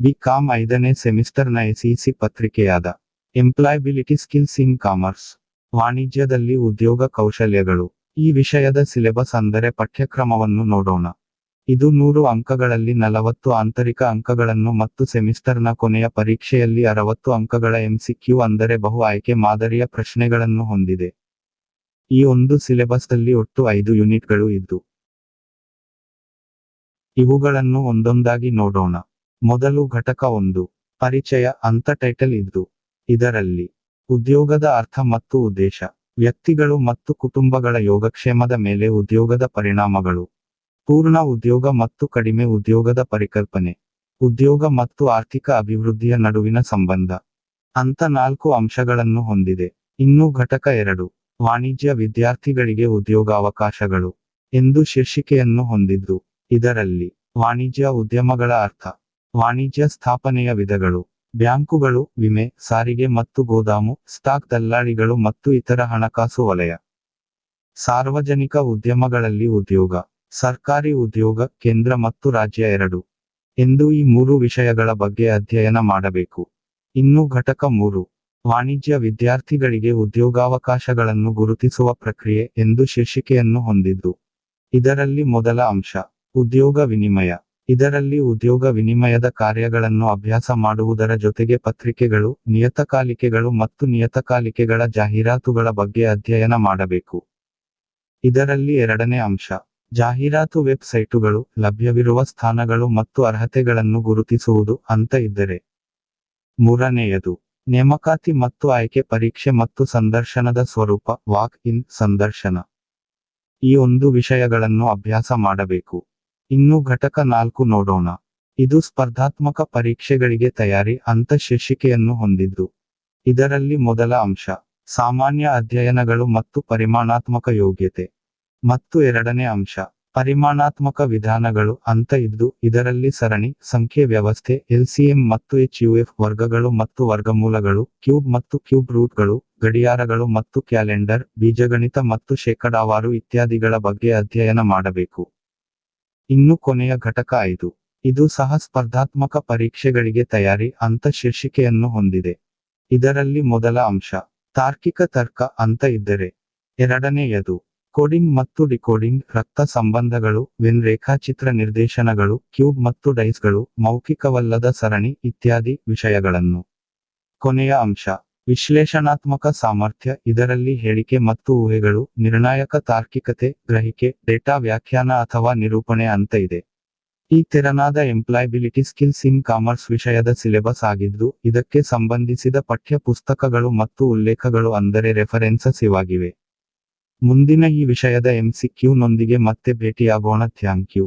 ಬಿ.ಕಾಂ 5ನೇ ಸೆಮಿಸ್ಟರ್ನ ಎಸ್ಇಸಿ ಪತ್ರಿಕೆಯಾದ ಎಂಪ್ಲಾಯಬಿಲಿಟಿ ಸ್ಕಿಲ್ಸ್ ಇನ್ ಕಾಮರ್ಸ್, ವಾಣಿಜ್ಯದಲ್ಲಿ ಉದ್ಯೋಗ ಕೌಶಲ್ಯಗಳು ಈ ವಿಷಯದ ಸಿಲೆಬಸ್ ಅಂದರೆ ಪಠ್ಯಕ್ರಮವನ್ನು ನೋಡೋಣ. ಇದು 100 ಅಂಕಗಳಲ್ಲಿ 40 ಆಂತರಿಕ ಅಂಕಗಳನ್ನು ಮತ್ತು ಸೆಮಿಸ್ಟರ್ನ ಕೊನೆಯ ಪರೀಕ್ಷೆಯಲ್ಲಿ 60 ಅಂಕಗಳ MCQ ಅಂದರೆ ಬಹು ಆಯ್ಕೆ ಮಾದರಿಯ ಪ್ರಶ್ನೆಗಳನ್ನು ಹೊಂದಿದೆ. ಈ ಒಂದು ಸಿಲೆಬಸ್ದಲ್ಲಿ ಒಟ್ಟು 5 ಯೂನಿಟ್ಗಳು ಇದ್ದು ಇವುಗಳನ್ನು ಒಂದೊಂದಾಗಿ ನೋಡೋಣ. ಮೊದಲು ಘಟಕ 1 ಪರಿಚಯ ಅಂತ ಟೈಟಲ್ ಇದ್ದು ಇದರಲ್ಲಿ ಉದ್ಯೋಗದ ಅರ್ಥ ಮತ್ತು ಉದ್ದೇಶ, ವ್ಯಕ್ತಿಗಳು ಮತ್ತು ಕುಟುಂಬಗಳ ಯೋಗಕ್ಷೇಮದ ಮೇಲೆ ಉದ್ಯೋಗದ ಪರಿಣಾಮಗಳು, ಪೂರ್ಣ ಉದ್ಯೋಗ ಮತ್ತು ಕಡಿಮೆ ಉದ್ಯೋಗದ ಪರಿಕಲ್ಪನೆ, ಉದ್ಯೋಗ ಮತ್ತು ಆರ್ಥಿಕ ಅಭಿವೃದ್ಧಿಯ ನಡುವಿನ ಸಂಬಂಧ ಅಂತ 4 ಅಂಶಗಳನ್ನು ಹೊಂದಿದೆ. ಇನ್ನು ಘಟಕ 2 ವಾಣಿಜ್ಯ ವಿದ್ಯಾರ್ಥಿಗಳಿಗೆ ಉದ್ಯೋಗಾವಕಾಶಗಳು ಎಂದು ಶೀರ್ಷಿಕೆಯನ್ನು ಹೊಂದಿದ್ದು ಇದರಲ್ಲಿ ವಾಣಿಜ್ಯ ಉದ್ಯಮಗಳ ಅರ್ಥ, ವಾಣಿಜ್ಯ ಸ್ಥಾಪನೆಯ ವಿಧಗಳು, ಬ್ಯಾಂಕುಗಳು, ವಿಮೆ, ಸಾರಿಗೆ ಮತ್ತು ಗೋದಾಮು, ಸ್ಟಾಕ್ ದಲ್ಲಾಳಿಗಳು ಮತ್ತು ಇತರ ಹಣಕಾಸು ವಲಯ, ಸಾರ್ವಜನಿಕ ಉದ್ಯಮಗಳಲ್ಲಿ ಉದ್ಯೋಗ, ಸರ್ಕಾರಿ ಉದ್ಯೋಗ, ಕೇಂದ್ರ ಮತ್ತು ರಾಜ್ಯ 2 ಎಂದು ಈ 3 ವಿಷಯಗಳ ಬಗ್ಗೆ ಅಧ್ಯಯನ ಮಾಡಬೇಕು. ಇನ್ನು ಘಟಕ 3 ವಾಣಿಜ್ಯ ವಿದ್ಯಾರ್ಥಿಗಳಿಗೆ ಉದ್ಯೋಗಾವಕಾಶಗಳನ್ನು ಗುರುತಿಸುವ ಪ್ರಕ್ರಿಯೆ ಎಂದು ಶೀರ್ಷಿಕೆಯನ್ನು ಹೊಂದಿದ್ದು ಇದರಲ್ಲಿ ಮೊದಲ ಅಂಶ ಉದ್ಯೋಗ ವಿನಿಮಯ. ಇದರಲ್ಲಿ ಉದ್ಯೋಗ ವಿನಿಮಯದ ಕಾರ್ಯಗಳನ್ನು ಅಭ್ಯಾಸ ಮಾಡುವುದರ ಜೊತೆಗೆ ಪತ್ರಿಕೆಗಳು, ನಿಯತಕಾಲಿಕೆಗಳು ಮತ್ತು ನಿಯತಕಾಲಿಕೆಗಳ ಜಾಹೀರಾತುಗಳ ಬಗ್ಗೆ ಅಧ್ಯಯನ ಮಾಡಬೇಕು. ಇದರಲ್ಲಿ ಎರಡನೇ ಅಂಶ ಜಾಹೀರಾತು ವೆಬ್ಸೈಟುಗಳು, ಲಭ್ಯವಿರುವ ಸ್ಥಾನಗಳು ಮತ್ತು ಅರ್ಹತೆಗಳನ್ನು ಗುರುತಿಸುವುದು ಅಂತ ಇದ್ದರೆ. ಮೂರನೆಯದು ನೇಮಕಾತಿ ಮತ್ತು ಆಯ್ಕೆ ಪರೀಕ್ಷೆ ಮತ್ತು ಸಂದರ್ಶನದ ಸ್ವರೂಪ, ವಾಕ್ ಇನ್ ಸಂದರ್ಶನ. ಈ ಒಂದು ವಿಷಯಗಳನ್ನು ಅಭ್ಯಾಸ ಮಾಡಬೇಕು. ಇನ್ನು ಘಟಕ 4 ನೋಡೋಣ. ಇದು ಸ್ಪರ್ಧಾತ್ಮಕ ಪರೀಕ್ಷೆಗಳಿಗೆ ತಯಾರಿ ಅಂತ ಶೀರ್ಷಿಕೆಯನ್ನು ಹೊಂದಿದ್ದು ಇದರಲ್ಲಿ ಮೊದಲ ಅಂಶ ಸಾಮಾನ್ಯ ಅಧ್ಯಯನಗಳು ಮತ್ತು ಪರಿಮಾಣಾತ್ಮಕ ಯೋಗ್ಯತೆ ಮತ್ತು ಎರಡನೇ ಅಂಶ ಪರಿಮಾಣಾತ್ಮಕ ವಿಧಾನಗಳು ಅಂತ ಇದ್ದು ಇದರಲ್ಲಿ ಸರಣಿ, ಸಂಖ್ಯೆ ವ್ಯವಸ್ಥೆ, LCM ಮತ್ತು HUF ವರ್ಗಗಳು ಮತ್ತು ವರ್ಗಮೂಲಗಳು, ಕ್ಯೂಬ್ ಮತ್ತು ಕ್ಯೂಬ್ ರೂಟ್ಗಳು, ಗಡಿಯಾರಗಳು ಮತ್ತು ಕ್ಯಾಲೆಂಡರ್, ಬೀಜಗಣಿತ ಮತ್ತು ಶೇಕಡಾವಾರು ಇತ್ಯಾದಿಗಳ ಬಗ್ಗೆ ಅಧ್ಯಯನ ಮಾಡಬೇಕು. ಇನ್ನು ಕೊನೆಯ ಘಟಕ 5 ಇದು ಸಹ ಸ್ಪರ್ಧಾತ್ಮಕ ಪರೀಕ್ಷೆಗಳಿಗೆ ತಯಾರಿ ಅಂತ ಶೀರ್ಷಿಕೆಯನ್ನು ಹೊಂದಿದೆ. ಇದರಲ್ಲಿ ಮೊದಲ ಅಂಶ ತಾರ್ಕಿಕ ತರ್ಕ ಅಂತ ಇದ್ದರೆ. ಎರಡನೆಯದು ಕೋಡಿಂಗ್ ಮತ್ತು ಡಿಕೋಡಿಂಗ್, ರಕ್ತ ಸಂಬಂಧಗಳು, ವೆನ್ ರೇಖಾಚಿತ್ರ ನಿರ್ದೇಶನಗಳು, ಕ್ಯೂಬ್ ಮತ್ತು ಡೈಸ್ಗಳು, ಮೌಖಿಕವಲ್ಲದ ಸರಣಿ ಇತ್ಯಾದಿ ವಿಷಯಗಳನ್ನು. ಕೊನೆಯ ಅಂಶ ವಿಶ್ಲೇಷಣಾತ್ಮಕ ಸಾಮರ್ಥ್ಯ. ಇದರಲ್ಲಿ ಹೇಳಿಕೆ ಮತ್ತು ಊಹೆಗಳು, ನಿರ್ಣಾಯಕ ತಾರ್ಕಿಕತೆ, ಗ್ರಹಿಕೆ, ಡೇಟಾ ವ್ಯಾಖ್ಯಾನ ಅಥವಾ ನಿರೂಪಣೆ ಅಂತ ಇದೆ. ಈ ತೆರನಾದ ಎಂಪ್ಲಾಯಬಿಲಿಟಿ ಸ್ಕಿಲ್ಸ್ ಇನ್ ಕಾಮರ್ಸ್ ವಿಷಯದ ಸಿಲೆಬಸ್ ಆಗಿದ್ದು ಇದಕ್ಕೆ ಸಂಬಂಧಿಸಿದ ಪಠ್ಯ ಪುಸ್ತಕಗಳು ಮತ್ತು ಉಲ್ಲೇಖಗಳು ಅಂದರೆ ರೆಫರೆನ್ಸಸ್ ಇವಾಗಿವೆ. ಮುಂದಿನ ಈ ವಿಷಯದ MCQ ನೊಂದಿಗೆ ಮತ್ತೆ ಭೇಟಿಯಾಗೋಣ. Thank you.